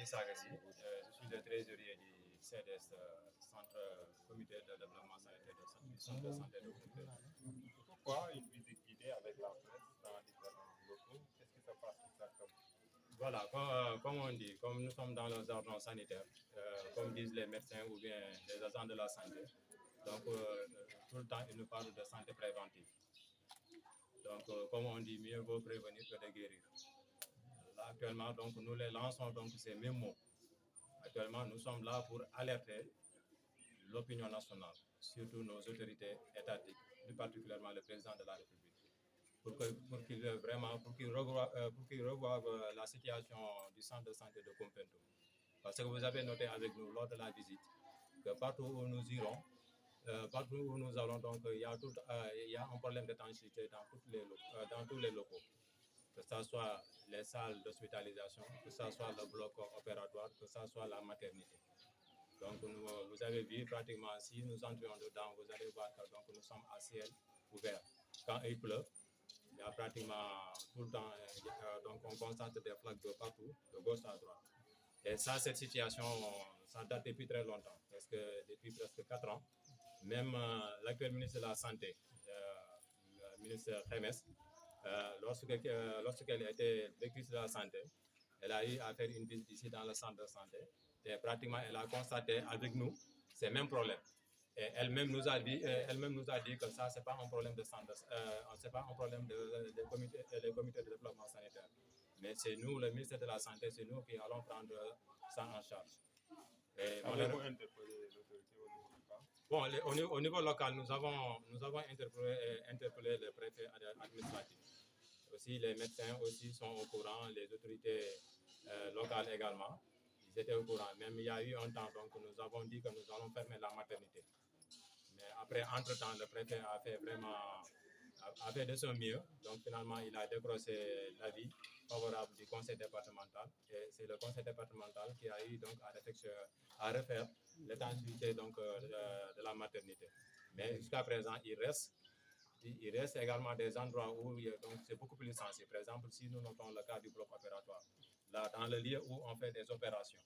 Idi Sagassi, je suis le trésorier du CDS, Centre Comité de développement sanitaire du Centre de santé de Koumpentoum. Pourquoi une visite guidée avec la presse dans différents locaux? Qu'est-ce qui se passe exactement? Voilà, comme on dit, comme nous sommes dans le jargon sanitaire, comme disent les médecins ou bien les agents de la santé, donc tout le temps ils nous parlent de santé préventive. Donc comme on dit, mieux vaut prévenir que de guérir. Là actuellement, donc nous les lançons donc ces mêmes mots. Actuellement, nous sommes là pour alerter l'opinion nationale, surtout nos autorités étatiques, plus particulièrement le président de la République, pour qu'il revoie la situation du centre de santé de Koumpentoum. Parce que vous avez noté avec nous lors de la visite que partout où nous irons, partout où nous allons, donc il y a un problème d'étanchéité dans tous les locaux, que ce soit les salles d'hospitalisation, que ce soit le bloc opératoire, que ce soit la maternité. Donc vous avez vu pratiquement, si nous entrions dedans, vous allez voir que donc, nous sommes à ciel ouvert. Quand il pleut, il y a pratiquement tout le temps, donc on constate des flaques de partout, de gauche à droite. Et ça, cette situation, ça date depuis très longtemps, parce que depuis presque 4 ans, même l'actuel ministre de la Santé, le ministre Khemes, lorsqu'elle était directrice de la santé, elle a eu à faire une visite ici dans le centre de santé et pratiquement elle a constaté avec nous ces mêmes problèmes. Et elle-même nous a dit que ça, c'est pas un problème de santé, c'est pas un problème des comités de développement sanitaire. Mais c'est nous, le ministère de la Santé, c'est nous qui allons prendre ça en charge. Avez-vous interpellé l'autorité au niveau local? Bon, au niveau local, nous avons interpellé le préfet administratif. Aussi, les médecins aussi sont au courant, les autorités locales également. Ils étaient au courant. Même il y a eu un temps, donc nous avons dit que nous allons fermer la maternité. Mais après, entre-temps, le préfet a fait de son mieux. Donc finalement, il a décroché l'avis favorable du conseil départemental. Et c'est le conseil départemental qui a eu donc à refaire l'étanchéité donc de la maternité. Mais jusqu'à présent, il reste également des endroits où c'est beaucoup plus sensible. Par exemple, si nous notons le cas du bloc opératoire, là, dans le lieu où on fait des opérations,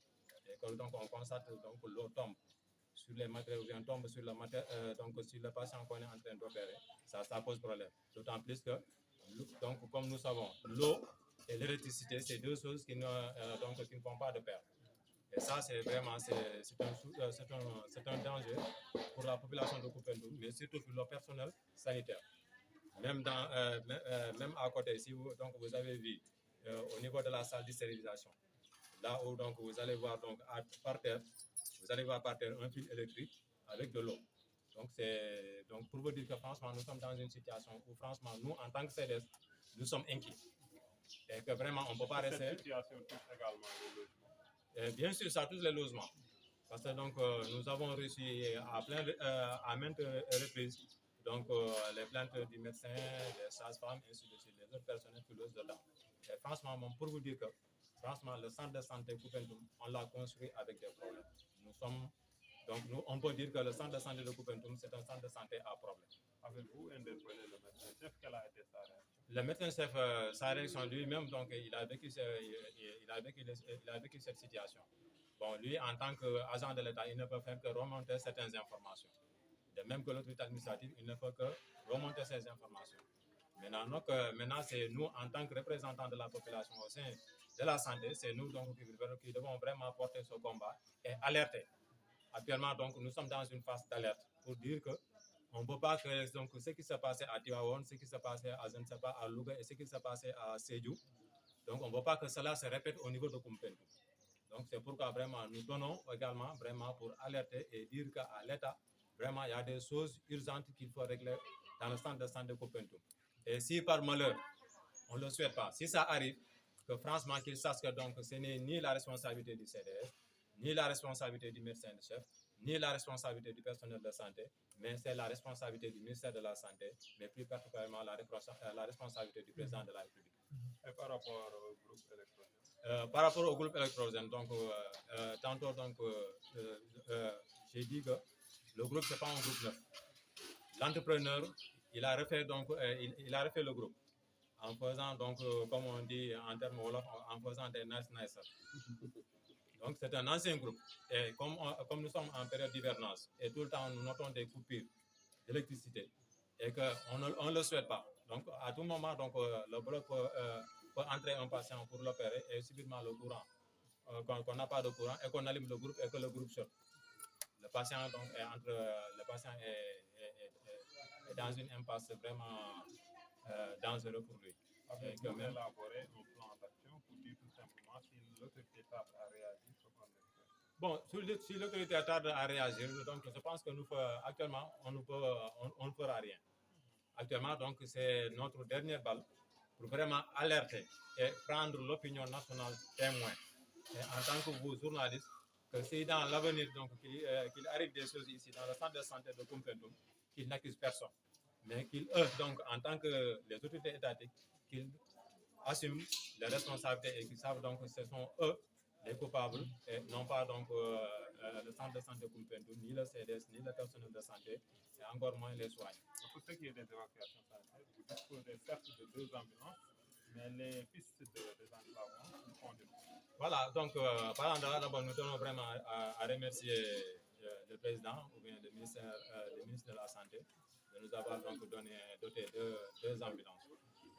et que donc on constate donc l'eau tombe sur les matériaux, ou bien tombe sur donc sur le patient qu'on est en train d'opérer, ça pose problème. D'autant plus que, donc, comme nous savons, l'eau et l'électricité, c'est deux choses qui ne font pas de pair. Et ça, c'est vraiment un danger pour la population de Koumpentoum, mais surtout pour le personnel sanitaire. Même à côté, si vous avez vu au niveau de la salle de stérilisation, là où donc vous allez voir par terre un fil électrique avec de l'eau. Donc pour vous dire que franchement, nous sommes dans une situation où franchement, nous, en tant que CDS, nous sommes inquiets. Et que vraiment, on ne peut pas rester. Cette situation touche également les logements. Bien sûr, ça touche les logements. Parce que donc, nous avons reçu à maintes reprises donc, les plaintes du médecin, des sages-femmes, ainsi de suite, les autres personnels qui logent dedans. Et franchement, pour vous dire que franchement, le centre de santé Koumpentoum, on l'a construit avec des problèmes. On peut dire que le centre de santé de Koumpentoum, c'est un centre de santé à problème. Avez-vous interpellé le médecin-chef? Quelle a été sa réaction? Le médecin-chef, sa réaction lui-même, donc, il a vécu cette situation. Bon, lui, en tant qu'agent de l'État, il ne peut faire que remonter certaines informations. De même que l'autorité administrative, il ne peut que remonter ces informations. Maintenant, c'est nous, en tant que représentants de la population au sein de la santé, c'est nous donc, qui devons vraiment porter ce combat et alerter. Actuellement, donc, nous sommes dans une phase d'alerte pour dire que on ne peut pas que donc, ce qui s'est passé à Tivaouane, ce qui s'est passé à, je ne sais pas, à Louga et ce qui s'est passé à Sédhiou, donc on ne veut pas que cela se répète au niveau de Koumpentoum. Donc c'est pourquoi vraiment nous donnons également vraiment pour alerter et dire qu'à l'État, vraiment il y a des choses urgentes qu'il faut régler dans le centre de santé de Koumpentoum. Et si par malheur, on ne le souhaite pas, si ça arrive, que franchement qu'ils sachent que donc ce n'est ni la responsabilité du CDS, ni la responsabilité du médecin-chef, ni la responsabilité du personnel de santé, mais c'est la responsabilité du ministère de la Santé, mais plus particulièrement la responsabilité du président de la République. Et par rapport au groupe électrogène? Par rapport au groupe électrogène, donc, tantôt, j'ai dit que le groupe, ce n'est pas un groupe neuf. L'entrepreneur, il a refait le groupe en faisant, donc, comme on dit en termes wolof, en faisant des nice. c'est un ancien groupe. Et comme nous sommes en période d'hivernage et tout le temps nous notons des coupures d'électricité et qu'on ne le souhaite pas. Donc, à tout moment, donc, le bloc peut entrer un patient pour l'opérer et subitement le courant, qu'on n'a pas de courant et qu'on allume le groupe et que le groupe saute. Le patient, donc, le patient est dans une impasse vraiment dangereuse pour lui. Avez-vous élaboré un plan d'action pour dire tout simplement si l'autorité tarde à réagir, comment le faire? Bon, si l'autorité tarde à réagir, donc je pense que actuellement, on ne fera rien. Actuellement, donc, c'est notre dernière balle pour vraiment alerter et prendre l'opinion nationale témoin. Et en tant que vous, journaliste, que si dans l'avenir, donc, qu'il arrive des choses ici, dans le centre de santé de Koumpentoum, qu'ils n'accusent personne, mais qu'ils, eux, donc, en tant que les autorités étatiques, qu'ils assument les responsabilités et qu'ils savent donc que ce sont eux les coupables et non pas donc le centre de santé Koumpentoum, ni le CDS, ni le personnel de santé, et encore moins les soignants. Pour ce qui est des évacuations sanitaires, vous disposez certes de 2 ambulances, mais les pistes de désenclavement font de plus. Voilà, donc parlant de là, d'abord nous tenons vraiment à remercier le président ou bien le ministre de la Santé de nous avoir donc doté deux ambulances.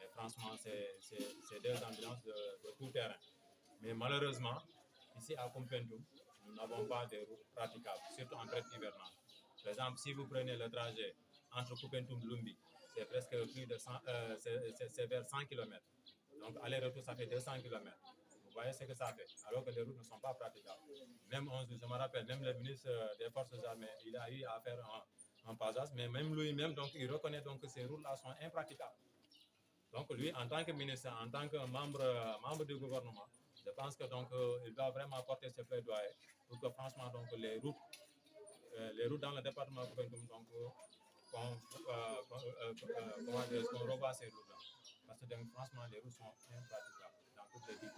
Et franchement, c'est 2 ambulances de tout terrain. Mais malheureusement, ici à Koumpentoum, nous n'avons pas de routes praticables, surtout en période hivernale. Par exemple, si vous prenez le trajet entre Koumpentoum et Lumbi, c'est presque plus de 100, c'est vers 100 km. Donc aller-retour, ça fait 200 km. Vous voyez ce que ça fait, alors que les routes ne sont pas praticables. Même je me rappelle, même le ministre des Forces armées, il a eu à faire un passage, mais même lui-même, donc, il reconnaît donc que ces routes-là sont impraticables. Donc lui, en tant que ministre, en tant que membre du gouvernement, je pense que donc il doit vraiment porter ce plaidoyer pour que franchement donc les routes dans le département de Koumpentoum, donc qu'on revoie ces routes-là. Parce que donc, franchement les routes sont impraticables dans toutes les villes.